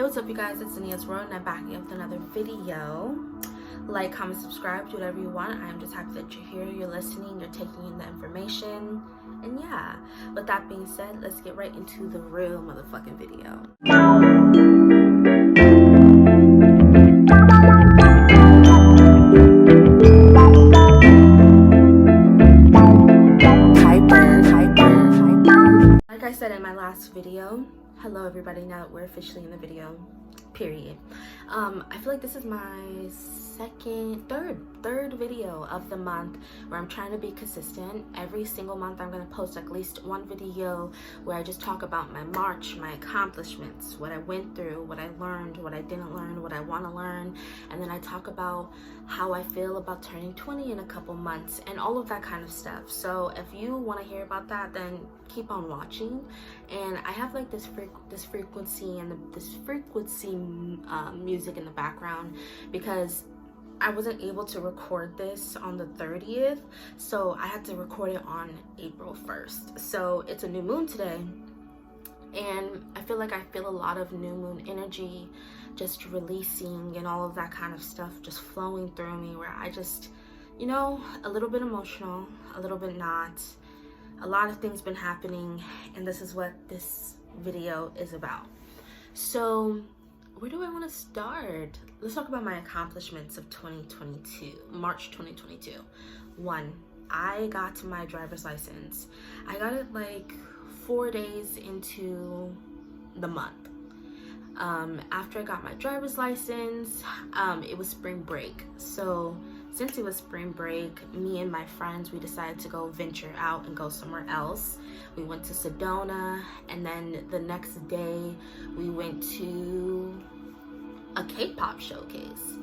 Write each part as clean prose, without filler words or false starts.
What's up, you guys? It's Ania's World, and I'm back with another video. Like, comment, subscribe, do whatever you want. I'm just happy that you're here, you're listening, you're taking in the information. And yeah, with that being said, let's get right into the real motherfucking video. Like I said in my last video, hello everybody, now that we're officially in the video, period. I feel like this is my third video of the month where I'm trying to be consistent. Every single month I'm going to post at least one video where I just talk about my March, my accomplishments, what I went through, what I learned, what I didn't learn, what I want to learn, and then I talk about how I feel about turning 20 in a couple months and all of that kind of stuff. So if you want to hear about that, then keep on watching. And I have like this frequency and this frequency music in the background because I wasn't able to record this on the 30th, so I had to record it on April 1st. So it's a new moon today, and I feel a lot of new moon energy just releasing and all of that kind of stuff just flowing through me, where I just, you know, a little bit emotional, a little bit not. A lot of things been happening, and this is what this video is about. So where do I want to start? Let's talk about my accomplishments of 2022, March 2022. 1, I got my driver's license. I got it like 4 days into the month. After I got my driver's license, it was spring break. So since it was spring break, me and my friends, we decided to go venture out and go somewhere else. We went to Sedona, and then the next day we went to a K-pop showcase.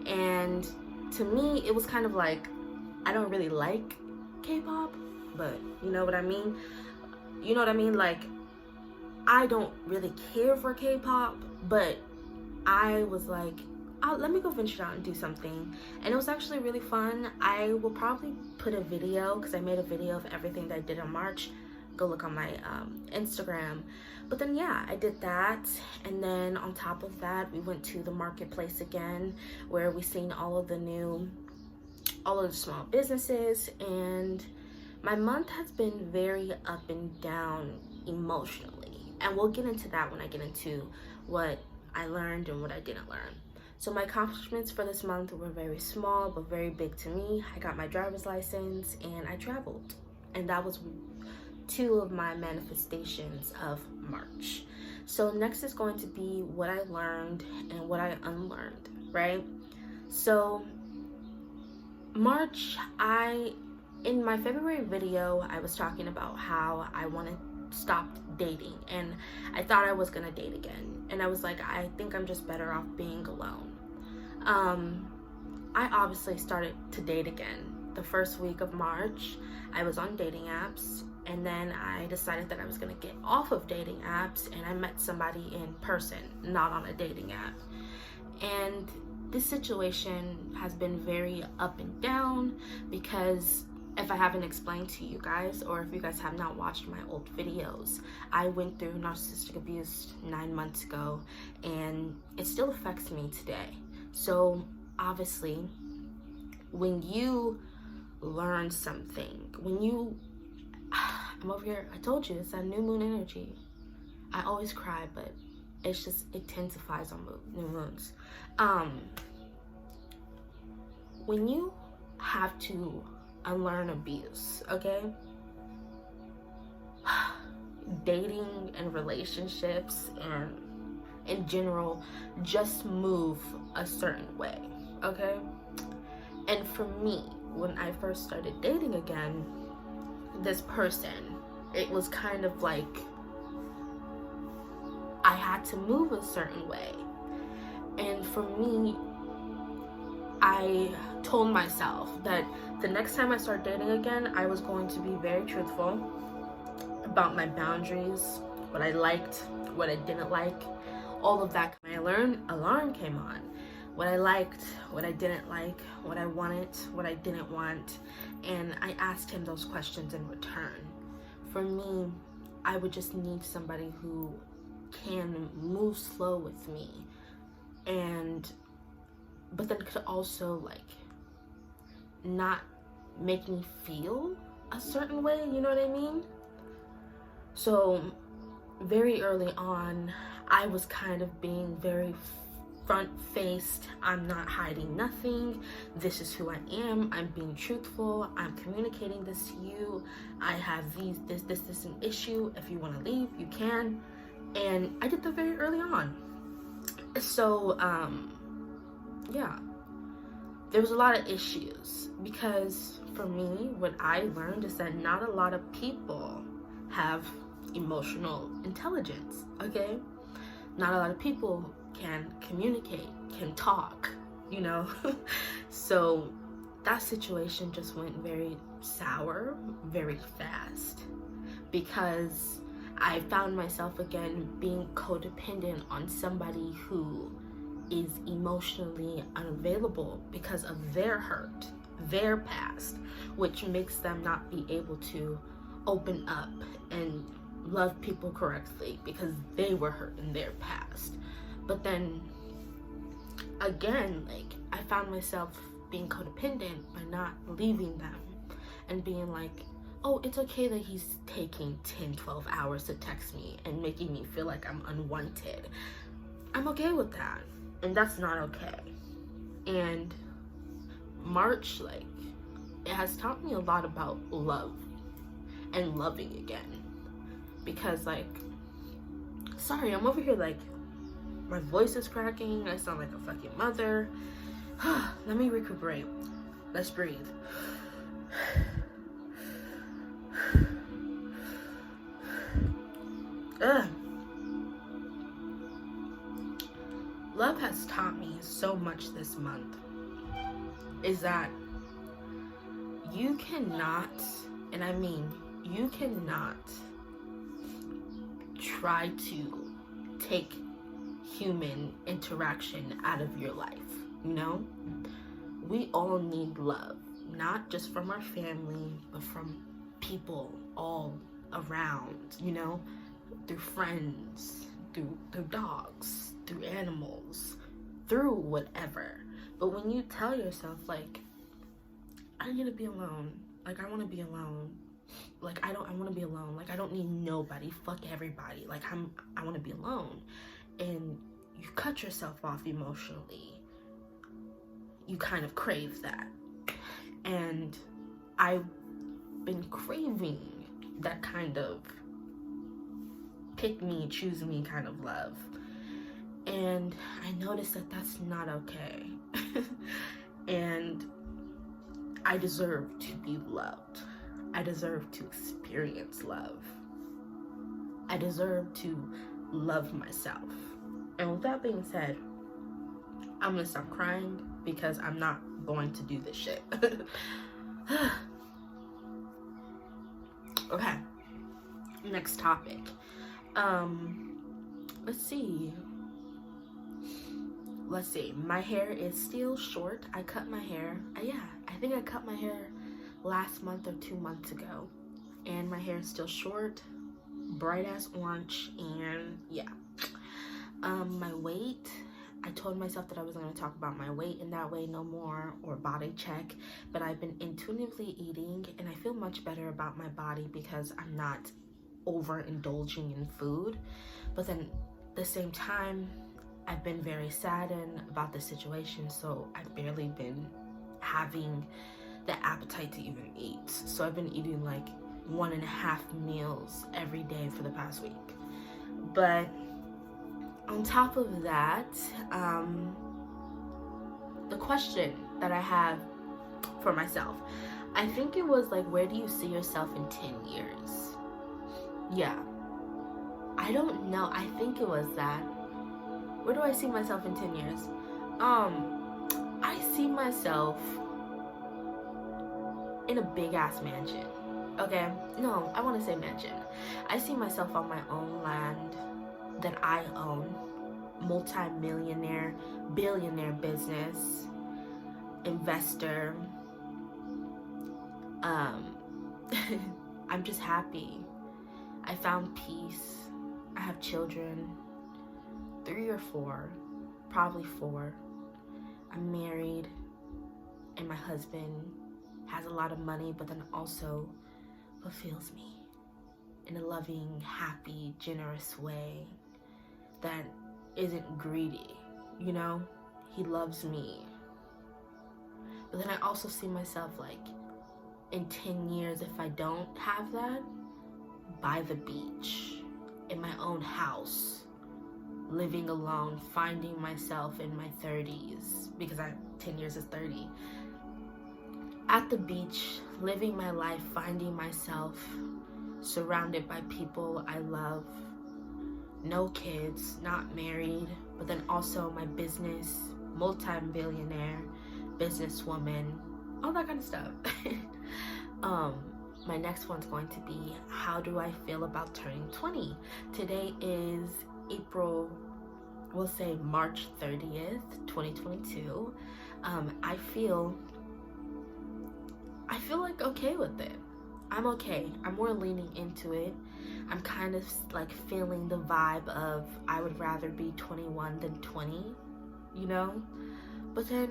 And to me, it was kind of like, I don't really like K-pop, but you know what I mean? You know what I mean? Like, I don't really care for K-pop, but I was like, let me go venture out and do something. And it was actually really fun. I will probably put a video, because I made a video of everything that I did in March. Go look on my Instagram. But then yeah, I did that, and then on top of that, we went to the marketplace again, where we seen all of the small businesses. And my month has been very up and down emotionally, and we'll get into that when I get into what I learned and what I didn't learn. So my accomplishments for this month were very small but very big to me. I got my driver's license and I traveled, and that was 2 of my manifestations of March. So next is going to be what I learned and what I unlearned, right? So March, in my February video, I was talking about how I wanted to stop dating, and I thought I was gonna date again, and I was like, I think I'm just better off being alone. I obviously started to date again. The first week of March, I was on dating apps, and then I decided that I was gonna get off of dating apps, and I met somebody in person, not on a dating app. And this situation has been very up and down, because if I haven't explained to you guys, or if you guys have not watched my old videos, I went through narcissistic abuse 9 months ago, and it still affects me today. So obviously, when you learn something, I'm over here, I told you, it's that new moon energy. I always cry, but it intensifies on new moons. When you have to unlearn abuse, okay? Dating and relationships and in general just move a certain way, okay? And for me, when I first started dating again, this person, it was kind of like I had to move a certain way. And for me, I told myself that the next time I start dating again, I was going to be very truthful about my boundaries, what I liked, what I didn't like, all of that. My alarm came on. What I liked, what I didn't like, what I wanted, what I didn't want, and I asked him those questions in return. For me, I would just need somebody who can move slow with me, but then could also like not make me feel a certain way, you know what I mean? So very early on, I was kind of being very front-faced. I'm not hiding nothing. This is who I am. I'm being truthful. I'm communicating this to you. I have this is an issue. If you want to leave, you can. And I did that very early on. So yeah, there was a lot of issues, because for me, what I learned is that not a lot of people have emotional intelligence, okay? Not a lot of people can communicate, can talk, you know? So that situation just went very sour very fast, because I found myself again being codependent on somebody who is emotionally unavailable because of their hurt, their past, which makes them not be able to open up and love people correctly because they were hurt in their past. But then again, like, I found myself being codependent by not leaving them and being like, oh, it's okay that he's taking 10-12 hours to text me and making me feel like I'm unwanted. I'm okay with that, and that's not okay. And March, like, it has taught me a lot about love and loving again, because, like, sorry, I'm over here like, my voice is cracking, I sound like a fucking mother. Let me recuperate. Let's breathe. Love has taught me so much this month is that you cannot, and I mean you cannot, try to take human interaction out of your life, you know? We all need love, not just from our family, but from people all around, you know? Through friends, through dogs, through animals, through whatever. But when you tell yourself, like, I need to be alone, like, I want to be alone, like, I want to be alone, like, I don't need nobody, fuck everybody, like, I want to be alone, and you cut yourself off emotionally, you kind of crave that. And I've been craving that kind of pick me, choose me kind of love. And I noticed that that's not okay. And I deserve to be loved. I deserve to experience love. I deserve to love myself. And with that being said, I'm gonna stop crying because I'm not going to do this shit. Okay, next topic. Let's see. My hair is still short. I cut my hair. I think I cut my hair last month or 2 months ago. And my hair is still short, bright ass orange, and yeah. My weight, I told myself that I was going to talk about my weight in that way no more, or body check, but I've been intuitively eating, and I feel much better about my body because I'm not overindulging in food. But then at the same time, I've been very saddened about the situation, so I've barely been having the appetite to even eat. So I've been eating like 1.5 meals every day for the past week. But on top of that, the question that I have for myself, I think it was like, where do you see yourself in 10 years? Yeah, I don't know. I think it was that. Where do I see myself in 10 years? I see myself in a big ass mansion. Okay, no, I want to say mansion. I see myself on my own land that I own, multi-millionaire, billionaire business, investor. I'm just happy. I found peace. I have children. 3 or 4, probably 4. I'm married, and my husband has a lot of money, but then also fulfills me in a loving, happy, generous way that isn't greedy, you know? He loves me. But then I also see myself like in 10 years, if I don't have that, by the beach, in my own house, living alone, finding myself in my 30s, because 10 years is 30, at the beach, living my life, finding myself surrounded by people I love, no kids, not married, but then also my business, multi-billionaire, businesswoman, all that kind of stuff. My next one's going to be, how do I feel about turning 20? Today is April, we'll say March 30th, 2022. I feel like okay with it. I'm okay. I'm more leaning into it. I'm kind of like feeling the vibe of I would rather be 21 than 20, you know? But then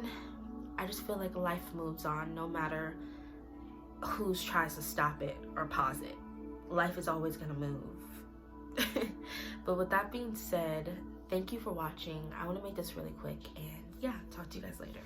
I just feel like life moves on no matter who tries to stop it or pause it. Life is always gonna move. But with that being said, thank you for watching. I want to make this really quick, and yeah, talk to you guys later.